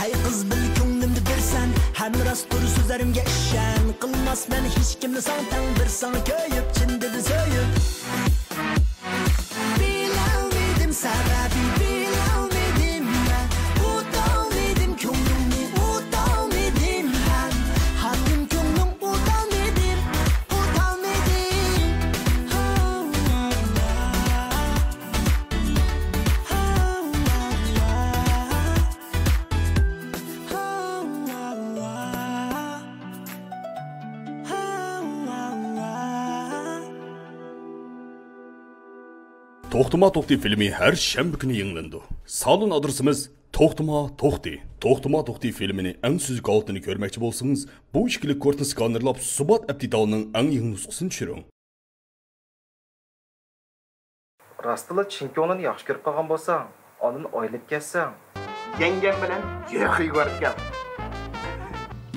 Ay kız bil ko'nglimni bersan, ham rost tur so'zlarimga ishon. Qilmasman hech kimni santan, bir sana ko'yib chin dedi so'yib. Bilolmadim sababi, bilolmadim men. O'tolmadim ko'nglimni, o'tolmadim ham. Halim ko'nglim o'tolmadim, o'tolmadim. To'xtama to'xti filmi har shanba kuni yayınlandı. Salon adresimiz To'xtama to'xti. To'xtama to'xti filmini eng suzuk altını ko'rmoqchi bo'lsangiz, bu ishkili kortni skanerlab Subat Abdidalning eng yangi nusxasini tushiring. Rastla chempionini yaxshi ko'rib qolgan bo'lsang, onini oylab kelsang, yengam bilan yo'q yuborib kel.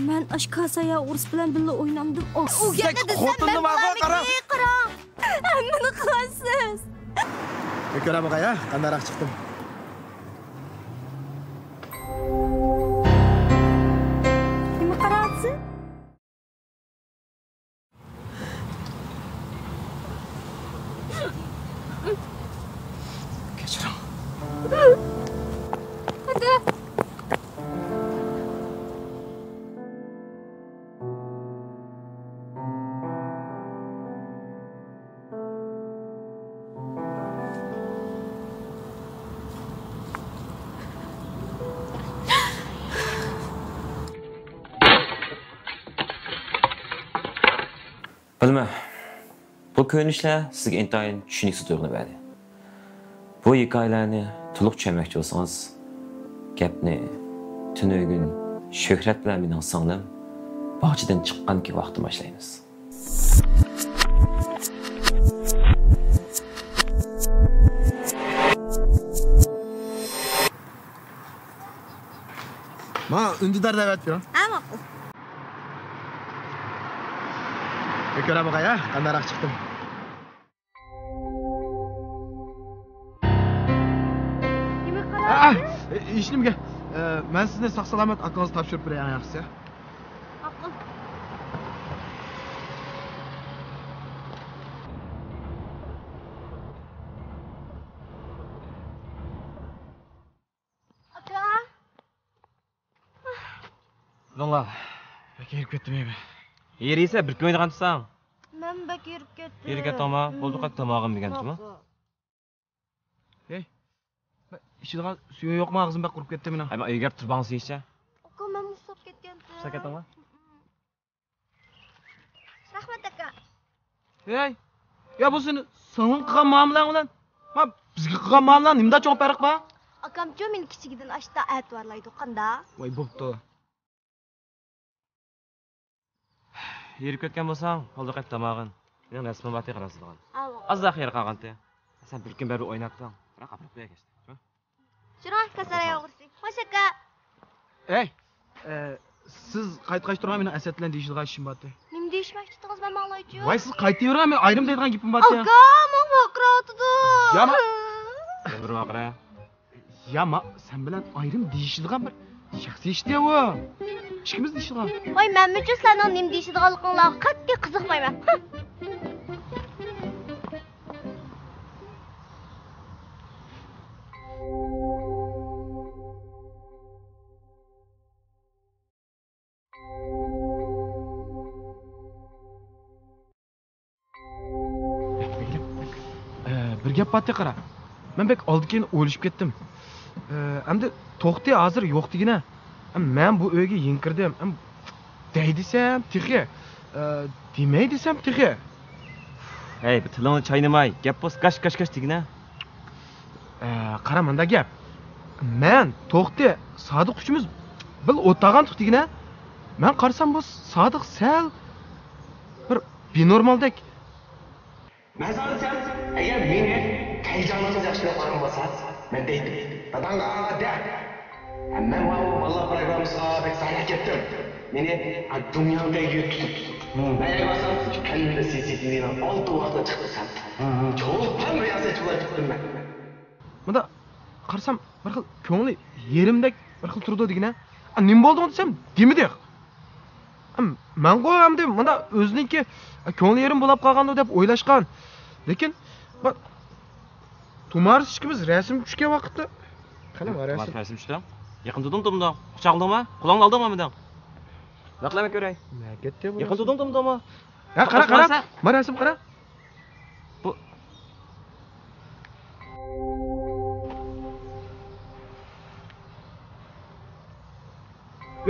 Men ashkasaya urs bilan birga o'ynamdim. U yerda xotinni varga qarang. Hammani qilasiz. Ko'ra bag'aya, qandaroq chiqdim. Nima qarayapsiz? Kechiring. Hadi. Bilmem. Bu ko'rinishlar sizga intayin tushuniksiz tuyg'uni berdi. Bu hikoyalarni to'liq tushunmoqchi bo'lsangiz, gapni tunugun shuhrat bilan mening singlim bog'chadan chiqqanki vaqtda boshlaymiz. Ma undidar da'vat bering. Ma'qul. Ko'ra bag'aya, qandaroq chiqdim. Nima qarayapsiz? Ishimga men sizni sog' salomat akangizni topshirib beraman yaxshisi. Ma'qul. Aka. Vallahi, kelib ketdim ebe. Yer esa bir kun o'ynagansan. Men bak yurib ketdim. Yerga toma, bo'ldi qat tomog'im deganmi? Hey. Ishida suvi yo'qmi, og'zim bak qurib ketdi meni. Ay, men uyga turbangiz deycha. Aka, men mustaq ketgandim. Mustaq ketdingmi? Rahmat aka. Hey. Ya bu seni sening qilgan muomalang bilan, men bizga qilgan muomalang nimda cho'q farq bor? Akamcha meni kichigidan ashta aytvorlaydi, qanda? Voy, bo'pti. Yerib ketgan bo'lsang, bo'ldi qat tomog'in. Mening rasmim batiy qarasizgan. Avo. Azza xayr qolganda. Sen bir kun beri o'ynatding. Biroq qapib qo'ya ketdi. Shunaq kasaraya o'g'irsi. Xo'sh aka. Hey. Siz qaytqash turgan meni Asad bilan deyishilgan ishim bor. Nima deyishmoqchi edingiz, men ma'lumotchi? Voy, siz qaytavergan, men ayrim deydigan gapim bor. Aka, men vaqrotdi. Ya ma. Bir vaqra. Ya ma, sen bilan ayrim deyishilgan bir shaxsiy ishdi-ku. Ishimiz deyishilgan. Voy, men uchun sening nima deyishdiganligingga qattiq qiziqmayman. Bir gap bor qara. Men bek oldikin o'lishib ketdim. Endi to'xti hozir yo'qligina. Men bu uyga yinkirdim. Dey desam, tixi. Demay desam, tixi. Hey, bir tilingni chaynamay, gap bo's qash degina. Qara, menda gap. Men to'xti Sodiq uchimiz bil o'tagan tuxtigina. Men qarasam bu Sodiq sal bir benormaldek. Men so'rasam, agar meni qayjonimiz yaxshilab qo'ygan bo'lsa, men deydim. Dadanga de. Men vallahi programmasiga bek sahna ketdim. Meni dunyodagi yutib. Men bo'lsam, kalla CCTV'dan olti vaqtda chiqsam. Cho'pan riyosatchilar tutdim men. Bunda qarasam bir xil ko'ngli yerimdek bir xil turdi degina. Nima bo'ldi desam, demidik. Men qo'yamdim, mana o'ziniki ko'ngli yerim bo'lib qolgandi deb o'ylashgan. Lekin Tumars ikkimiz rasm tushgan vaqtda qani rasm. Rasm tushdi. Yaqin turdim-turdim. Quchoqladingmi? Qo'lingni oldingmi mendan? Naqlama ko'ray. Ketdi bu. Yaqin turdim-turdim. Ha, qara. Mana rasm qara. Bu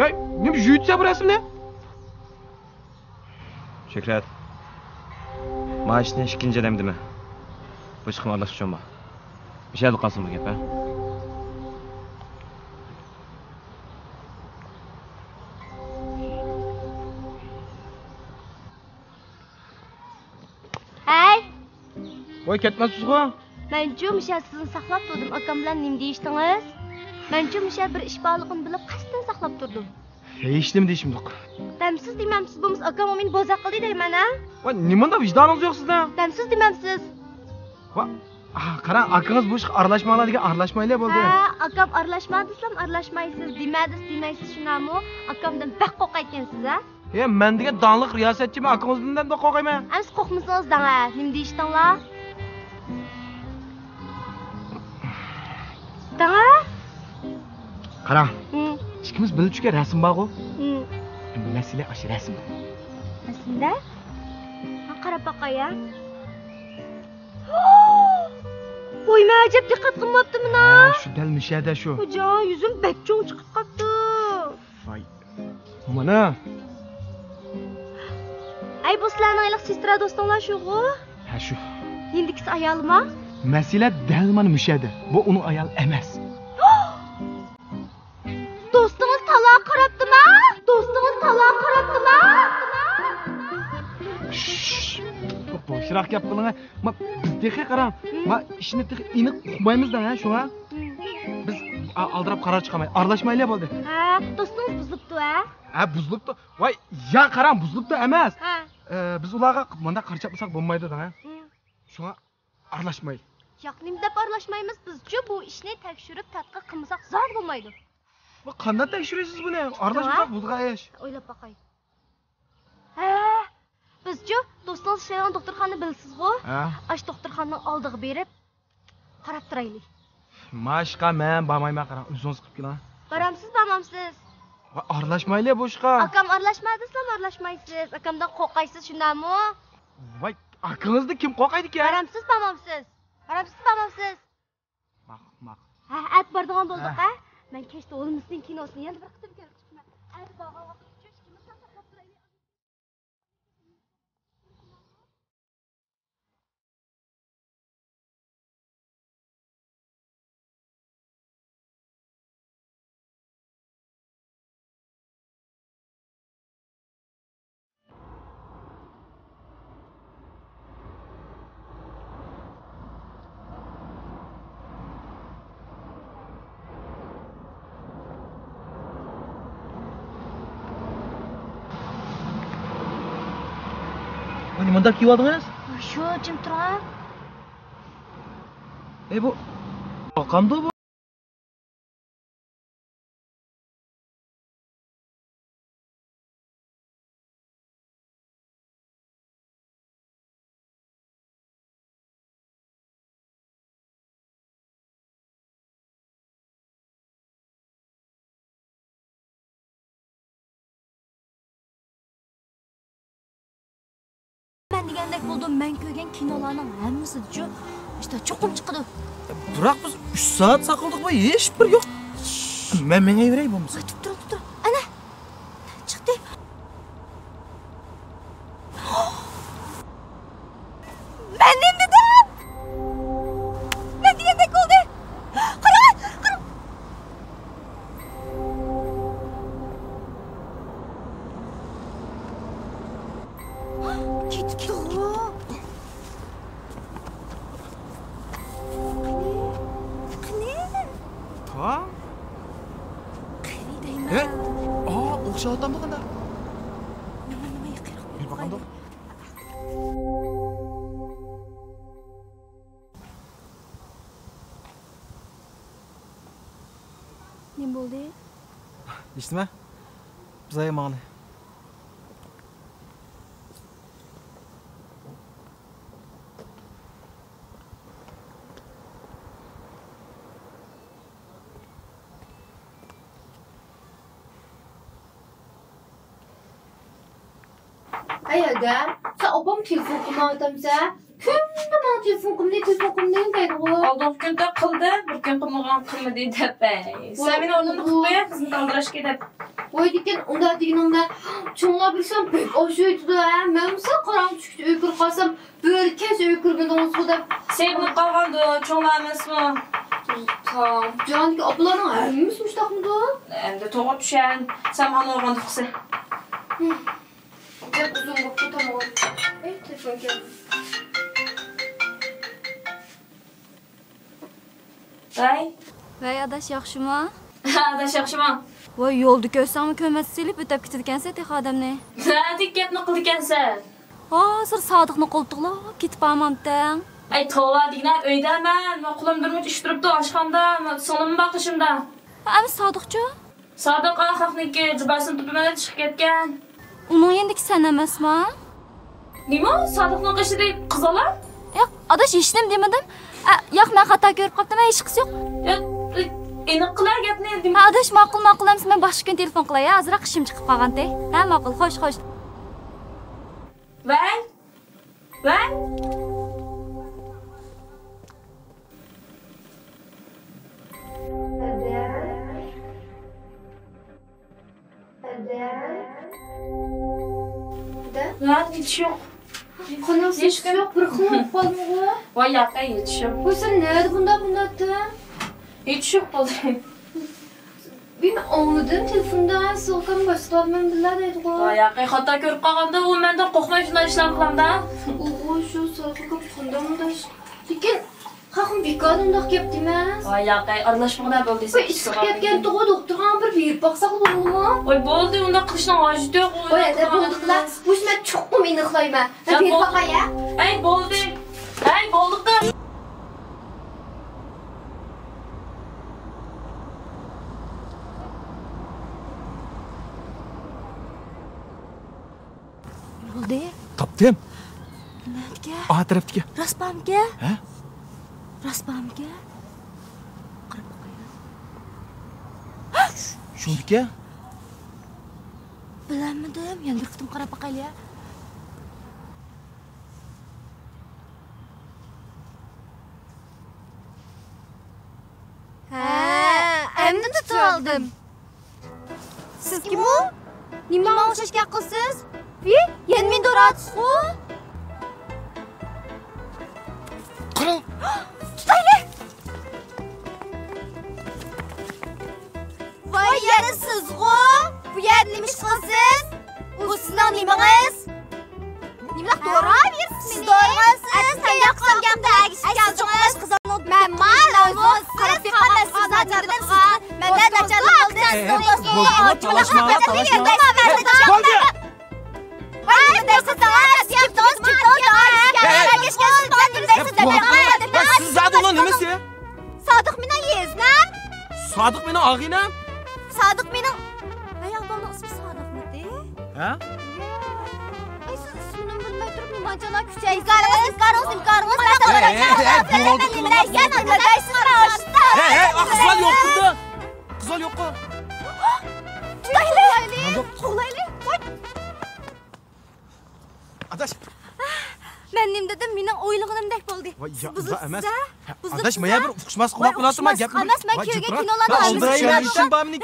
Yo'q, nima yutsa bu rasmni? Shukrat. Maishni ikkinchi adamdimi? Bu chiqim aralash uchunmi? Bir şey qolsin bu gap, ha? Hey, Voy ketmasizmi? menchu o'sha sizni saqlab turdim. Akam bilan nima deyishdingiz? Menchu o'sha bir ish borligini bilib qasddan saqlab turdim. Hechnim deyishim yo'q. Damsiz demamsiz, bo'lmas akam meni bozor qildi deyman, ha? Voy nimanda vijdoningiz yo'q sizda? Damsiz demamsiz. Voy, qarang, akangiz bu ishga aralashmanglar degan aralashmaylar bo'ldi. Ha, akam aralashmadisizlar, aralashmaysiz, demadingiz, shunami? Akamdan baq qo'rqayotgansiz, ha? Men degan donliq riyosatchiman, akangizdan da qo'rqayman. Siz qo'rqmasangiz-da, ha? Nima deyishdinglar? Danga? Qarang, ikkimiz bilib tushgan rasm bor-ku. Masala o'sha rasm. Aslida? Ha, qarab boqay-a. Voy, majab diqqat qilmabdimmi-na? Shu dal mishada shu. Xo'jon, yuzim bakcho'ng chiqib qopti. Voy. Mana. Ay, bu sizlarning iliq sestra do'stinglar shu-ku? Ha, shu. Endikisi ayolmi? Masala dal mana mishada. Bu uning ayol emas. Do'stingiz taloq qarabdimi? Do'stingiz taloq qarabdimi? Boshroq gap qiling. Bizdagi qarang. Ishni aniq uqmaymiz-da, ha, shunga. Biz aldirab qaror chiqamaylik. Aralashmaylar bo'ldi. Ha, do'stingiz buzilibdi, ha? Ha, buzilibdi. Voy, ya qarang, buzilibdi emas. Ha. Biz ularga bunda qarchab bo'lsak bo'lmaydi-da, ha? Shunga aralashmaylik. Yo'q, nima deb aralashmaymiz? Biz-chi bu ishni tekshirib tadqiq qilmasak zor bo'lmaydi. Bu qanday tekshirasiz buni? Aralashmasak bulg'ayish. O'ylab boqay. Ha, biz-chi do'stingiz ishlagan doktorxonani bilsiz-ku? Ha. Ash doktorxonaning oldiga berib qarab turaylik. Mashqa men bormayman, qarang, o'zingiz qilib keling. Boramsiz, bormamsiz? Aralashmaylar bu ishga. Akam aralashmadingizmi, aralashmaysiz? Akamdan qo'rqaysiz, shundami? Voy, akangizni kim qo'rqaydi-ki? Boramsiz, bormamsiz? Boramsiz, bormamsiz? Maq. Ha, ayt bordigan bo'ldik, ha? Men kechda o'limizning kinosini yana bir qitim ko'rib chiqman. Ayt borgan vaqtgacha ikkimiz ham saqlab turaylik. Nimada kiyib oldingiz? Shu jim turing. Bu qanday bu? Ben degandek bo'ldim, men ko'rgan kinolarning hammasi-chu işte cho'qim chiqdi. Biroq biz 3 soat saqladik va hech bir yo'q. Men menga beray bo'lmasa. Tur. Ana. Chiqdi. Ben ne dedim? Ne degandek bo'ldi? Qarang. Ketdi. Ha? Qani deyman. O'xshayotganmi qanda? Nima yiqilib. Bir baqanda. Nima bo'ldi? Eshitma? Bizga ma'ni. Ay aga, sen opam telefon qilmoqdamsa? Kunda men telefon qilmayman deydi u. Oldin kunda qildi, bir kun qilmagan qilmadi deb. Sen meni o'rnimda qilib qo'ya, qizni qoldirishga deb. Voy degan, unda deganingda cho'nglab bilsam, pek o'shoydi ha. Men sen qorong tushdi, uy kirib qolsam, bir kez uy kirgandingiz deb. Sevinib qolgandi, cho'nglar emasmi? Tamam. Jonki opalarning hammasi mushtaqmidi? Endi to'g'ri tushan. Sen meni o'rganda qilsa. Gap uzun bo'lib ketaman. Telefon keldi. Vay adash yaxshimi? Adash yaxshimi? Voy yo'lda ko'rsangmi ko'rmasdan selib o'tib ketgansan teh odamni. Dik gapni qildi ekansan. Hozir Sodiqni qo'ltiqlab ketib qolmamdan. Ay to'g'ri degina uydaman. Men qo'lim durmich ish turibdi oshxonada, so'limni boqishimda. Ami Sodiqchi? Sodiq xalqniki jibasini tupimada chiqib ketgan. Uning endiki sen emasmi? Nima? Sodiqning qishida qizolar? Yo'q, adash eshitdim demadim. Yo'q, men xato ko'rib qoldim, hech qis yo'q. Aniq qilar gapni edim. Adash ma'qul emas, men boshqa kun telefon qilay, azroq ishim chiqib qolganda. Ha, ma'qul, xo'sh. Vay. Lan hiç yok. Qanaqasi hiç yo'q, bir xil qoldi. Voy yo'q, hiç yok. Voy sen nerede bundaydi? Hiç yok bo'ldi. Ben anladım telefonda so'qam boshqalarman billar edi ku. Voy yo'q, xato ko'rib qolganda u mendan qo'rqmay shunday ishlar qilamda. O'g'o shu so'qam qanday lekin Xaqim bekor undoq gap emas. Voy yo'q, aralashmoqda bo'ldi. Voy isib ketgan tug'i doktorga bir berib boqsaq bo'ladimi? Voy bo'ldi, unda qilishning hojati yo'q. Voy ada bo'ldiqlar. Bu men chuqum meni ixlayman. Ben berib boqay. Ay bo'ldi. Ay bo'ldi. Bo'ldi. Topdim. Nerga? Aha tarafga. Raspamga? Ha? Raspamga? Qarab qo'y. Shunga? Bilmadim, yana bir qitim qarab boqayli. Endi tutib oldim. Siz kim u? Nima o'xshashga qilsiz? Yana men do'ratsiz-ku? Qarang. Tutayli. Voy yana siz-ku? Bu yer nima ish qilsiz? Bu sizning nimangiz? Nima do'raversiz? Siz do'rasiz. Tayoq qilganda agishgan cho'qmas qizim. Men ma'lum. Qarab qolasiz zajarliqqa. Mendan nacharlik qildi. Sodiq meni yeznam. Sodiq meni og'inam. Sodiq meni. Ay odamning ismi Sodiqmidi? Ha? Ay siz ismini bilmay turib nimachalar kuchaysiz? Qarosiz. Qizlar yo'q-ku. Qizlar yo'q-ku. Qo'ylayli. Adash. Men nim dedim, mening o'ylig'imdek bo'ldi. Siz emas. Adash, men bir uqishmas qilib qo'yapman gapni. Emas, men kuyga kinolarni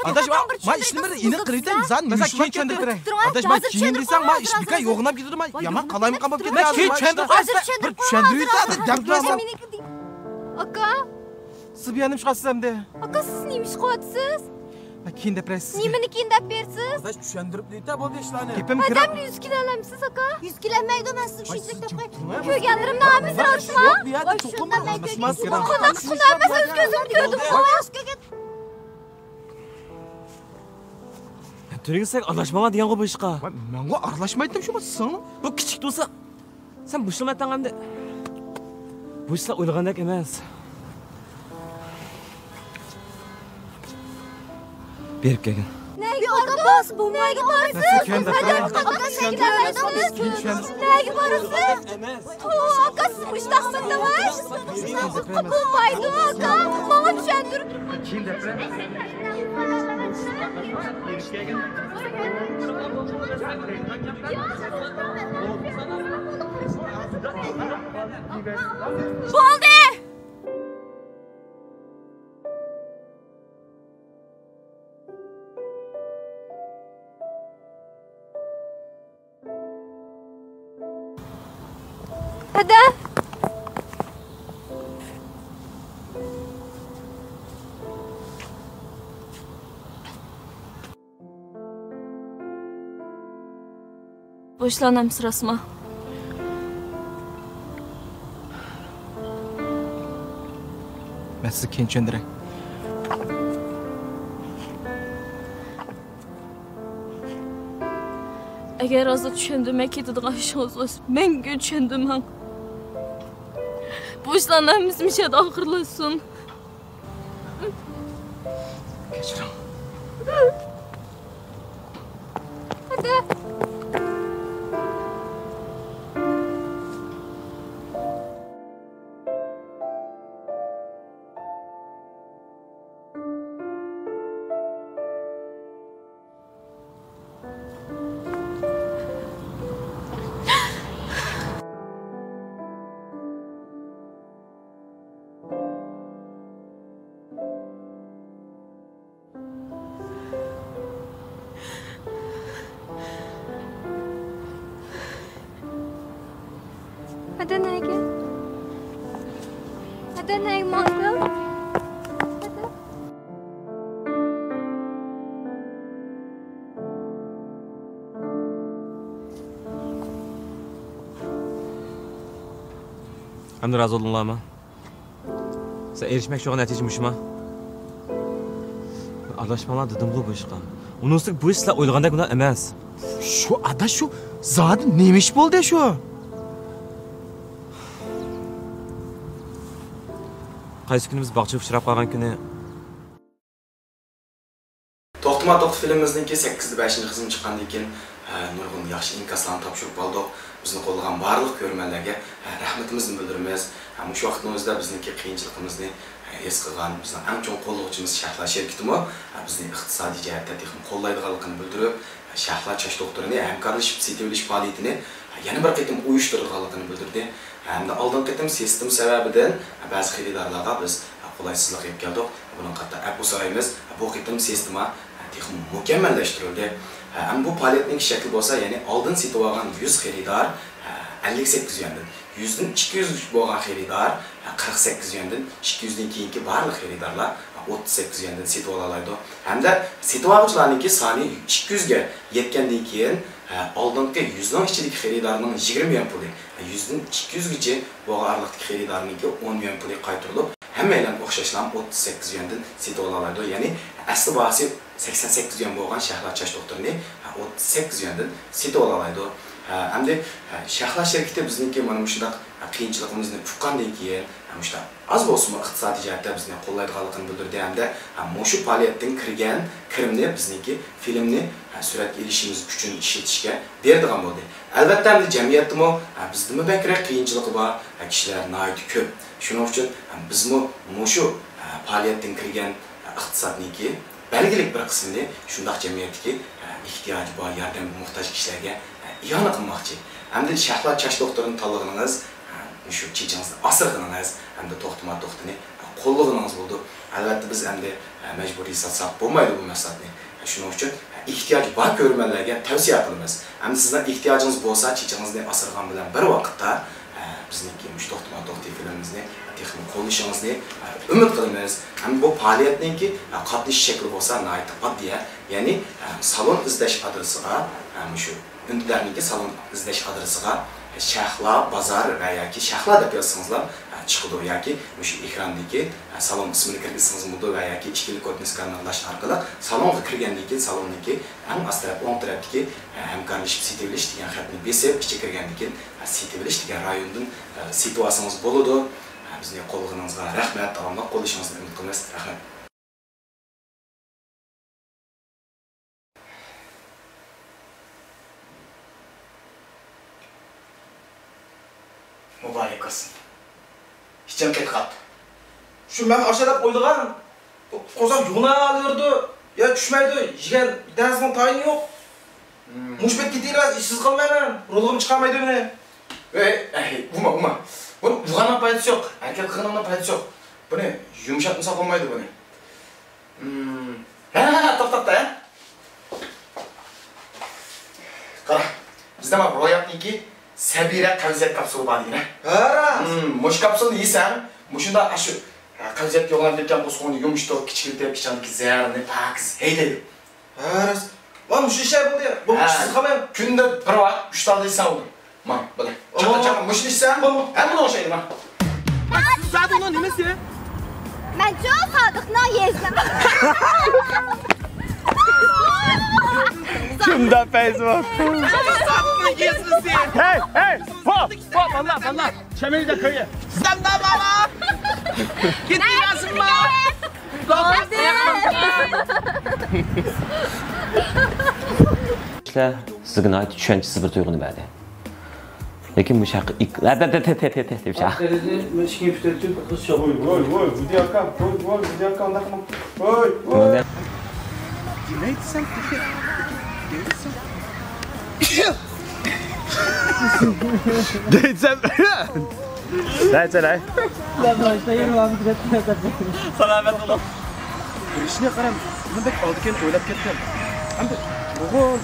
Adash, men ishni bir ini qildim, zan men keyin tushuntiray. Adash, men keyin desam, men ish bika yo'g'inab ketdim. Yaman qalaymi qolib ketdim. Men keyin tushuntirib, bir tushuntirib, gapni. Aka, siz bu yerni chiqasizamda. aka siz nima ish qilyapsiz? Men keyin deb berasiz. Nimani keyin deb bersiz? Adash tushuntirib deyta bo'ldi ishlarni. Kepim kirib. Odamni 100 kilo olamsiz aka? 100 kilo olmaydi emas, shunchalik deb qo'y. Ko'rganlarimni olmaysiz, urishma. Yo'q, bu yerda cho'qim emas. Qanday qilamiz? O'z ko'zim ko'rdim. Turgizsak aralashmagan degan bu ishqa. Menga aralashmaydim shu sen. Bu kichik bo'lsa, sen bu ishni aytganda bu ishlar o'ylagandek emas. Berib kelgin. Ne? Bas, bu neyge barısız? Neyge barısız? Aka, siz müştaksındınız. Bulmaydı aka, bana düşendir. Bo'ldi! Hadi. Boşlanam sırasıma. Ben sizi keyin tushundiray. Eğer azı tushundirmay ketadigan ishingiz bo'lsa, menga tushundirmang. Boshlanamiz mishada oxirlasin. Kechiring. Hadi. Hadi neyge? Hadi neyge mangıl? Hadi. Hamda razı olunlarmı? Sen erişmek olan netice müşma? Adlaşmalar dedim bu işe. Onun üstü bu işle oylaganda günah emas. Şu adaş şu zaten neymiş boldu şu? Qaysi kunimiz bog'cha uchrab qolgan kuni To'xtama to'xti filmimizningki 8-5 qismi chiqqandan keyin nurg'un yaxshi inkaslarni topshirib oldik. Bizni qo'llagan barliq ko'rmanlarga rahmatimizni bildiramiz. Shu vaqtning o'zida bizningki qiyinchiligimizni his qilgan, bizning eng chong qo'llovchimiz Shahla sherkitimi bizni iqtisodiy jihatdan texnik qo'llaydiganligini bildirib, Shahla chash doktorini hamkorlashib setilish faoliyatini yana bir qitim uyushtirganligini bildirdi. Hamda oldin qitim sistem sababidan ba'zi xaridorlarga biz qulaysizlik yetib keldik. Buning qatta bu so'raymiz, bu qitim sistema texnik mukammallashtirildi. Bu faoliyatning shakli bo'lsa, ya'ni oldin setib olgan 100 xaridor 58 yuandan, 100 dan 200 bo'lgan xaridor 48 yuandan, 200 dan keyingi barliq xaridorlar 38 yuandan setib oladi. Hamda setib oluvchilarning soni 200 ga yetgandan keyin oldingi 100 dan ichidagi xaridorning 20 yuan puli, 100 dan 200 gacha bo'lgan araliqdagi xaridorning 10 yuan puli qaytarilib, hammalar o'xshashlam 38 yuandan setib oladi. Ya'ni asli bahsi 88 yuan bo'lgan Shahla chash doktorini 38 yuandan setib oladi. Hamda Shahla sherkiti bizniki mana shunday qiyinchiligimizni tuqqandan keyin shunday az bo'lsa iqtisodiy jihatdan bizni qo'llaydiganligini bildirdi. Hamda shu faoliyatdan kirgan kirimni bizniki filmni suratga olishimiz uchun ishlatishga beradigan bo'ldi. Albatta hamda jamiyatdami bizdimi bakrak qiyinchiligi bor, kishilar nihoyat ko'p. Shuning uchun bizmi shu faoliyatdan kirgan iqtisodniki belgili bir qismini shunday jamiyatga ehtiyoji bor, yordamga muhtoj kishilarga iyona qilmoqchi. Hamda Shahla chash doktorini tanlaganınız, shu chechingizni asirganingiz, hamda to'xtama to'xtini qo'llaganingiz bo'ldi. Albatta biz hamda majburiy satsak bo'lmaydi bu maqsadni. Shuning uchun ehtiyoji bor ko'rmanlarga tavsiya qilamiz. Hamda sizning ehtiyojingiz bo'lsa, chechingizni asirgan bilan bir vaqtda bizniki to'xtama to'xti filmimizni texnik qo'llashingizni umid qilamiz. Ham bu faoliyatningki qatnashish shakli bo'lsa, nihoyat oddiy, ya'ni salon izlash adresiga shu ünlülərninki salon izləş adresiga Shahla Bazar və ya ki Shahla deb yazsangızlar chiqadi yoki o'sha ekrandagi salon ismini kirgizsangiz bo'ladi va yoki ikkili kodni skanlash orqali salonga kirgandan keyin salonniki ham asli o'ng tarafdagi hamkorlashib setilish degan xatni besib ichga kirgandan keyin setilish degan rayondan setib olsangiz bo'ladi. Bizning qo'llig'ingizga rahmat, davomli qo'llashingizni umid qilamiz. Rahmat. Mübarek olsun. Hiçem ketip kaldı. Şu ben aşağıda oylagan kozam yuna alıyordu. Ya düşmeydi. Jigen bir tanesinin tayini yok. Muşbet gidiyorlar, işsiz kalmayayım. Rolum çıkamaydı beni. Uma. Bunun yuğanla faydası yok. Erkek kığınımla faydası yok. Bu ne? Yumuşatmasak olmaydı bu ne? To'xtab ya. Qara. Bizda mana ro'yapniki Sabira qavziyat kapsuli bor degan. Ha. Mush kapsulni yeysan, mushunda shu qavziyat yo'g'lanib ketgan qo'sqonni yumishtirib, kichkiltib, kichkiltib zarni pakiz haydaydi. Ha. Lan şu işe bu diye. Bu işsiz kalmayayım. Kunda bir vaqt 3 ta deysan oldu. Mana, bile. Chaqan mush deysan, ham buni o'xshaydi mana. Zaten lan nimesi? Ben çok sadıkla yezdim. Kimda feyz var? Sadıkla yezsin sen. Hey! Hop! Valla! Çemeli de köyü. Sen de baba. Git lazım mı? İşte sizin ait düşüncesi bir tuygunu verdi. Lekin bu şarkı ilk... Bir şarkı. Değilsem... Değilsem... Selamet olun. İşine qaram, men bek oldigan o'ylab ketdim. Hamda, o'g'il,